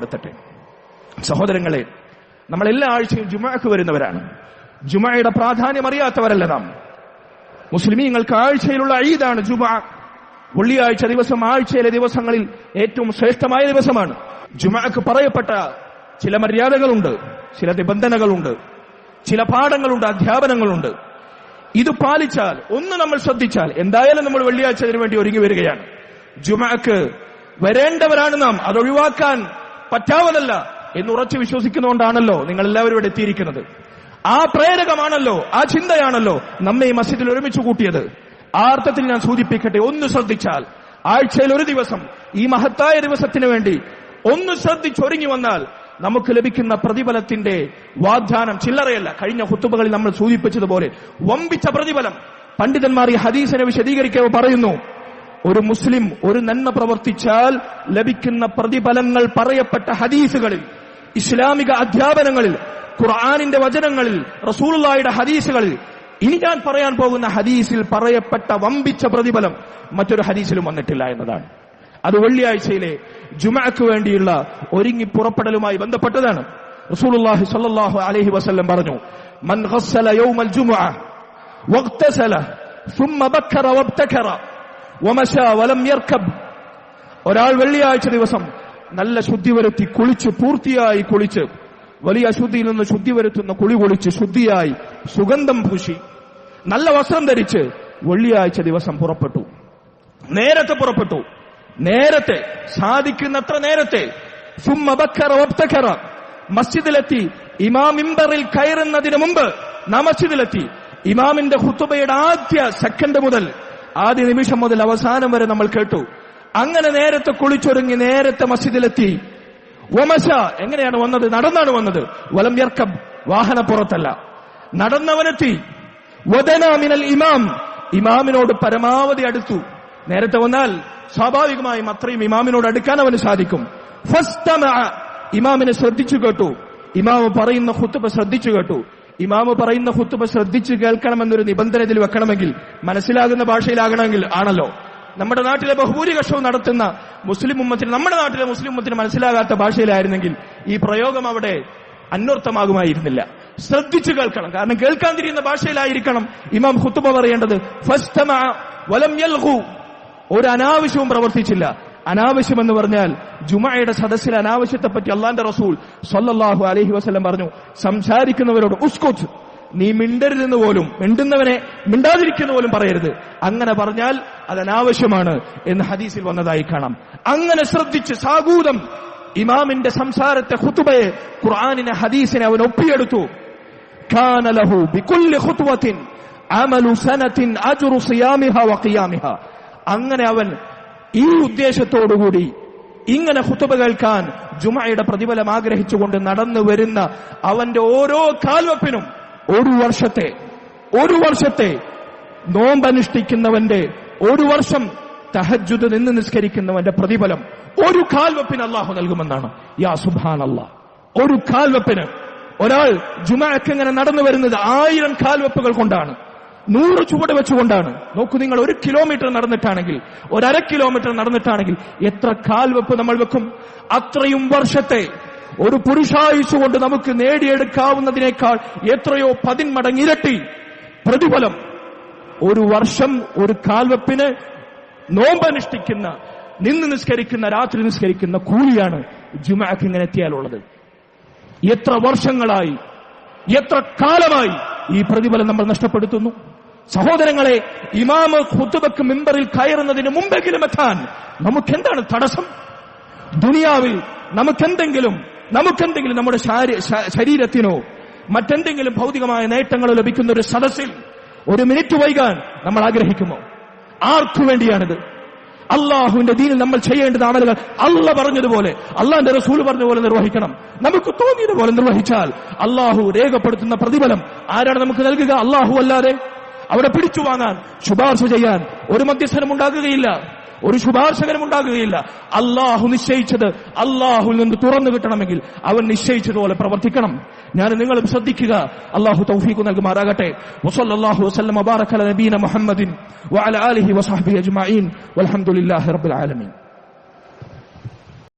ഓർമ്മപ്പെടുത്തട്ടെ. സഹോദരങ്ങളെ, നമ്മൾ എല്ലാ ആഴ്ചയും ജുമുഅക്ക് വരുന്നവരാണ്. ജുമുഅയുടെ പ്രാധാന്യം അറിയാത്തവരല്ല നാം. മുസ്ലിമീങ്ങൾക്ക് ആഴ്ചയിലുള്ള ഈദാണ് ജുമുഅ. വെള്ളിയാഴ്ച ദിവസം ആഴ്ചയിലെ ദിവസങ്ങളിൽ ഏറ്റവും ശ്രേഷ്ഠമായ ദിവസമാണ്. ജുമുഅക്ക് പറയപ്പെട്ട ചില മര്യാദകളുണ്ട്, ചില നിബന്ധനകളുണ്ട്, ചില പാഠങ്ങളുണ്ട്, അധ്യാപനങ്ങളുണ്ട്. ഇത് പാലിച്ചാൽ, ഒന്ന് നമ്മൾ ശ്രദ്ധിച്ചാൽ, എന്തായാലും നമ്മൾ വെള്ളിയാഴ്ച അതിനു വേണ്ടി ഒരുങ്ങി വരികയാണ്. ജുമുഅക്ക് വരേണ്ടവരാണ് നാം. അതൊഴിവാക്കാൻ പറ്റാവതല്ല എന്ന് ഉറച്ചു വിശ്വസിക്കുന്നതുകൊണ്ടാണല്ലോ നിങ്ങൾ എല്ലാവരും ഇവിടെ എത്തിയിരിക്കുന്നത്. ആ പ്രേരകമാണല്ലോ, ആ ചിന്തയാണല്ലോ നമ്മെ ഈ മസ്ജിദിൽ ഒരുമിച്ച് കൂട്ടിയത്. ആ അർത്ഥത്തിൽ ഞാൻ സൂചിപ്പിക്കട്ടെ, ഒന്ന് ശ്രദ്ധിച്ചാൽ, ആഴ്ചയിൽ ഒരു ദിവസം ഈ മഹത്തായ ദിവസത്തിന് വേണ്ടി ഒന്ന് ശ്രദ്ധിച്ചൊരുങ്ങി വന്നാൽ നമുക്ക് ലഭിക്കുന്ന പ്രതിഫലത്തിന്റെ വാഗ്ദാനം ചില്ലറയല്ല. കഴിഞ്ഞ ഖുതുബകളിൽ നമ്മൾ സൂചിപ്പിച്ചതുപോലെ വമ്പിച്ച പ്രതിഫലം. പണ്ഡിതന്മാർ ഈ ഹദീസിനെ വിശദീകരിക്കവേ പറയുന്നു, ഒരു മുസ്ലിം ഒരു നന്മ പ്രവർത്തിച്ചാൽ ലഭിക്കുന്ന പ്രതിഫലങ്ങൾ പറയപ്പെട്ട ഹദീസുകളിൽ, ഇസ്ലാമിക അധ്യാപനങ്ങളിൽ, ഖുർആനിന്റെ വചനങ്ങളിൽ, റസൂലുള്ളാഹിയുടെ ഹദീസുകളിൽ, ഇനി ഞാൻ പറയാൻ പോകുന്ന ഹദീസിൽ പറയപ്പെട്ട വമ്പിച്ച പ്രതിഫലം മറ്റൊരു ഹദീസിലും വന്നിട്ടില്ല എന്നതാണ്. അത് വെള്ളിയാഴ്ചയിലെ ജുമുഅക്ക് വേണ്ടിയുള്ള ഒരുങ്ങി പുറപ്പെടലുമായി ബന്ധപ്പെട്ടതാണ്. റസൂലുള്ളാഹി സ്വല്ലല്ലാഹു അലൈഹി വസല്ലം പറഞ്ഞു, മൻ ഗസ്സല യൗമൽ ജുമുഅ വഗ്തസല ثم ബക്കറ വബ്തകറ വമശാ വലം യർകബ്. ഒരാൾ വെള്ളിയാഴ്ച ദിവസം നല്ല ശുദ്ധി വരുത്തി കുളിച്ച്, പൂർത്തിയായി കുളിച്ച്, വലിയ അശുദ്ധിയിൽ നിന്ന് ശുദ്ധി വരുത്തുന്ന കുളി കുളിച്ച് ശുദ്ധിയായി സുഗന്ധം പൂശി നല്ല വസ്ത്രം ധരിച്ച് വെള്ളിയാഴ്ച ദിവസം പുറപ്പെട്ടു. നേരത്തെ പുറപ്പെട്ടു, നേരത്തെ, സാധിക്കുന്നത്ര നേരത്തെ. ثم بكر وابتكر. മസ്ജിദിലെത്തി. ഇമാം മിമ്പറിൽ കയറുന്നതിന് മുമ്പ് നാം മസ്ജിദിലെത്തി. ഇമാമിന്റെ ഖുതുബയുടെ ആദ്യ സെക്കൻഡ് മുതൽ, ആദ്യ നിമിഷം മുതൽ അവസാനം വരെ നമ്മൾ കേട്ടു. അങ്ങനെ നേരത്തെ കുളിച്ചൊരുങ്ങി നേരത്തെ മസ്ജിദിലെത്തി. വമശ, എങ്ങനെയാണ് വന്നത്? നടന്നാണ് വന്നത്. വലം യർകബ്, വാഹനപ്പുറത്തല്ല, നടന്നവനെത്തി. വദന മിനൽ ഇമാം, ഇമാമിനോട് പരമാവധി അടുത്തു. നേരത്തെ വന്നാൽ സ്വാഭാവികമായും അത്രയും ഇമാമിനോട് അടുക്കാൻ അവന് സാധിക്കും. ഫസ്തമഅ, ഇമാമിനെ ശ്രദ്ധിച്ചു കേട്ടു. ഇമാമ് പറയുന്ന ഖുതുബ ശ്രദ്ധിച്ചു കേട്ടു. ഇമാമ് പറയുന്ന ഖുതുബ ശ്രദ്ധിച്ചു കേൾക്കണമെന്നൊരു നിബന്ധന ഇതിൽ വെക്കണമെങ്കിൽ മനസ്സിലാകുന്ന ഭാഷയിലാകണമെങ്കിൽ ആണല്ലോ. നമ്മുടെ നാട്ടിലെ ബഹുഭൂരിപക്ഷവും നടത്തുന്ന മുസ്ലിം ഉമ്മത്തിന്, നമ്മുടെ നാട്ടിലെ മുസ്ലിം ഉമ്മത്തിന് മനസ്സിലാകാത്ത ഭാഷയിലായിരുന്നെങ്കിൽ ഈ പ്രയോഗം അവിടെ അന്വർത്ഥമാകുമായിരുന്നില്ല. ശ്രദ്ധിച്ചു കേൾക്കണം, കാരണം കേൾക്കാൻ തിരിയുന്ന ഭാഷയിലായിരിക്കണം ഇമാം ഖുതുബ പറയേണ്ടത്. ഫസ്തമഅ വലം യൽഗു, ഒരു അനാവശ്യവും പ്രവർത്തിച്ചില്ല. അനാവശ്യമെന്ന് പറഞ്ഞാൽ ജുമുഅയുടെ സദസ്സിലെ അനാവശ്യത്തെപ്പറ്റി അള്ളാന്റെ റസൂൽ സ്വല്ലല്ലാഹു അലൈഹി വസല്ലം പറഞ്ഞു, സംസാരിക്കുന്നവരോട് ഉസ്കുത്, നീ മിണ്ടരുതെന്ന് പോലും, മിണ്ടുന്നവനെ മിണ്ടാതിരിക്കുന്ന പോലും പറയരുത്. അങ്ങനെ പറഞ്ഞാൽ അത് അനാവശ്യമാണ് എന്ന് ഹദീസിൽ വന്നതായി കാണാം. അങ്ങനെ ശ്രദ്ധിച്ച് സാഗൂതം ഇമാമിന്റെ സംസാരത്തെ, ഖുതുബയെ, ഖുർആനിനെ, ഹദീസിനെ അവൻ ഒപ്പിയെടുത്തു. കാന ലഹു ബികുല്ലി ഖുത്വത്തിൻ അമലു സനത്തിൻ അജ്റു സിയാമിഹാ വഖിയാമിഹാ. അങ്ങനെ അവൻ ഈ ഉദ്ദേശത്തോടുകൂടി ഇങ്ങനെ ഖുതുബ കേൾക്കാൻ, ജുമുഅയുടെ പ്രതിഫലം ആഗ്രഹിച്ചുകൊണ്ട് നടന്നു വരുന്ന അവന്റെ ഓരോ കാൽവെപ്പിനും ഒരു വർഷത്തെ നോമ്പനുഷ്ഠിക്കുന്നവന്റെ, ഒരു വർഷം തഹജ്ജുദ് നിന്ന് നിസ്കരിക്കുന്നവന്റെ പ്രതിഫലം ഒരു കാൽവെപ്പിന് അല്ലാഹു നൽകുമെന്നാണ്. യാ സുബ്ഹാനല്ലാഹ്, ഒരു കാൽവെപ്പിന്. ഒരാൾ ജുമുഅക്ക് ഇങ്ങനെ നടന്നു വരുന്നത് 1000 കാൽവെപ്പുകൾ കൊണ്ടാണ്, 100 ചുവട് വെച്ചുകൊണ്ടാണ്. നോക്കൂ നിങ്ങൾ, 1 കിലോമീറ്റർ നടന്നിട്ടാണെങ്കിൽ, 1/2 കിലോമീറ്റർ നടന്നിട്ടാണെങ്കിൽ എത്ര കാൽവെപ്പ് നമ്മൾ വെക്കും? അത്രയും വർഷത്തെ ഒരു പുരുഷായുസ് കൊണ്ട് നമുക്ക് നേടിയെടുക്കാവുന്നതിനേക്കാൾ എത്രയോ 10 മടങ്ങ് ഇരട്ടി പ്രതിഫലം ഒരു വർഷം ഒരു കാൽവെപ്പിന് നോമ്പനുഷ്ഠിക്കുന്ന, നിന്ന് നിസ്കരിക്കുന്ന, രാത്രി നിസ്കരിക്കുന്ന കൂലിയാണ് ജുമുഅക്ക് ഇങ്ങനെ എത്തിയാലുള്ളത്. എത്ര വർഷങ്ങളായി, എത്ര കാലമായി ഈ പ്രതിഫലം നമ്മൾ നഷ്ടപ്പെടുത്തുന്നു. സഹോദരങ്ങളെ, ഇമാമ് ഖുതുബക്ക് മിമ്പറിൽ കയറുന്നതിന് മുമ്പെങ്കിലും എത്താൻ നമുക്കെന്താണ് തടസ്സം? ദുനിയാവിൽ നമുക്കെന്തെങ്കിലും നമ്മുടെ ശരീരത്തിനോ മറ്റെന്തെങ്കിലും ഭൗതികമായ നേട്ടങ്ങളോ ലഭിക്കുന്ന ഒരു സദസ്സിൽ 1 മിനിറ്റ് വൈകാൻ നമ്മൾ ആഗ്രഹിക്കുമോ? ആർക്കു വേണ്ടിയാണിത്? അള്ളാഹുവിന്റെ ദീനിൽ നമ്മൾ ചെയ്യേണ്ടത് അമലുകൾ അള്ളാഹ് പറഞ്ഞതുപോലെ, അള്ളാഹിന്റെ റസൂൽ പറഞ്ഞതുപോലെ നിർവഹിക്കണം. നമുക്ക് തോന്നിയതുപോലെ നിർവഹിച്ചാൽ അള്ളാഹു രേഖപ്പെടുത്തുന്ന പ്രതിഫലം ആരാണ് നമുക്ക് നൽകുക? അള്ളാഹു അല്ലാതെ. അവിടെ പിടിച്ചു വാങ്ങാൻ, ശുപാർശ ചെയ്യാൻ ഒരു മധ്യസ്ഥനും ഉണ്ടാകുകയില്ല, ഒരു ശുപാർശകനും ഉണ്ടാകുകയില്ല. അള്ളാഹു നിശ്ചയിച്ചത് അള്ളാഹുവിൽ നിന്ന് തുറന്നു കിട്ടണമെങ്കിൽ അവൻ നിശ്ചയിച്ചതുപോലെ പ്രവർത്തിക്കണം. ഞാൻ നിങ്ങളും ശ്രദ്ധിക്കുക. അള്ളാഹു തൗഫീഖ് നൽകുമാറാകട്ടെ. വസല്ലല്ലാഹു വസല്ലമ വബാറക അലാ നബീന മുഹമ്മദിൻ വഅലാ ആലിഹി വസഹ്ബിഹി അജ്മഈൻ വൽഹംദുലില്ലാഹി റബ്ബിൽ ആലമീൻ.